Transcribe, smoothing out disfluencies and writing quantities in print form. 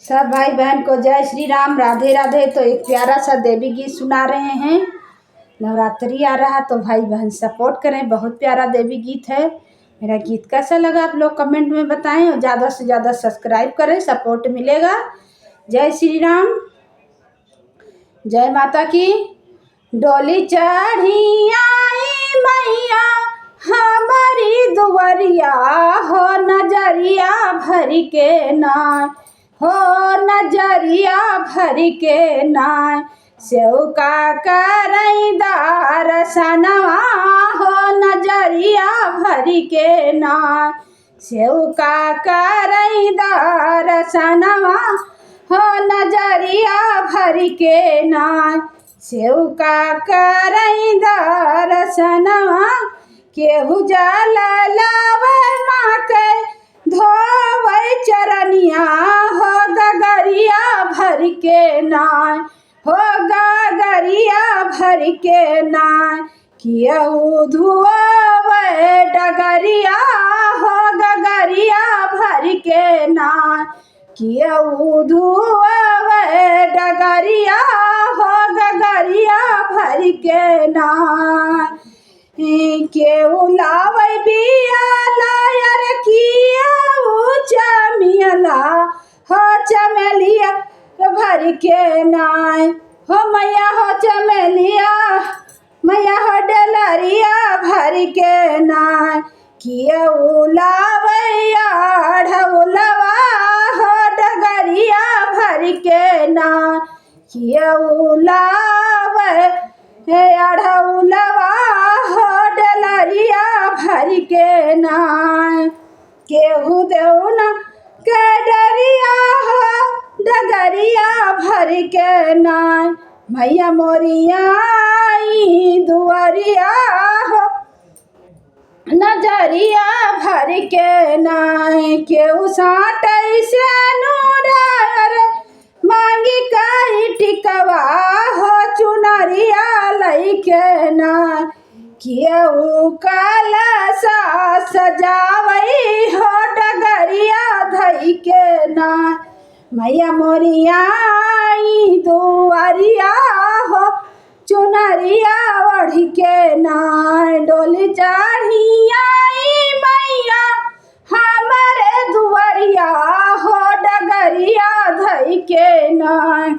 सब भाई बहन को जय श्री राम, राधे राधे। तो एक प्यारा सा देवी गीत सुना रहे हैं। नवरात्रि आ रहा तो भाई बहन सपोर्ट करें, बहुत प्यारा देवी गीत है। मेरा गीत कैसा लगा आप लोग कमेंट में बताएं और ज़्यादा से ज़्यादा सब्सक्राइब करें, सपोर्ट मिलेगा। जय श्री राम, जय माता की। डोली चढ़ी आई मैया हमारी दुवरिया हो, नजरिया भर के ना हो, नजरिया भर के नाय। सेवका करईदार सनवा हो, नजरिया भर के नाय। सेवका करईदार सनवा हो, नजरिया भर के नाय। सेवका करईदार सनवा केहू जल लावे माँ के धोवै चरनिया हो, गगरिया भर के नाय हो, गगरिया भर के नाय। केहू धुआवे डगरिया हो, गगरिया भर के नाय। केहू धुआवे डगरिया हो, गगरिया भर के नाय। केहू लावे बिया लायर किया चमियला हो, चमेलिया भर के नाय हो, मैया हो चमेलिया, मैया हो डलरिया भर के नाय। केहू लावे ढोलवा हो, डगरिया भर के नाय। केहू लावे ढोलवा हो, डलरिया भर के नाय। केहू देवना के डरिया हो, डगरिया भर के नाय। मैया मोरिया दुआरिया हो, नजरिया भर के नाय। केहू साटै से नूरार मांगी काई टिकवा हो, चुनरिया लैके नाय। केहू कलशा सजावई हो, डगरिया धई के नाय। मैया मोरिया दुआरिया हो, चुनरिया ओढ़ के नाय। डोली चढ़ी आई मैया हमारे दुआरिया हो, डगरिया धई के नाय।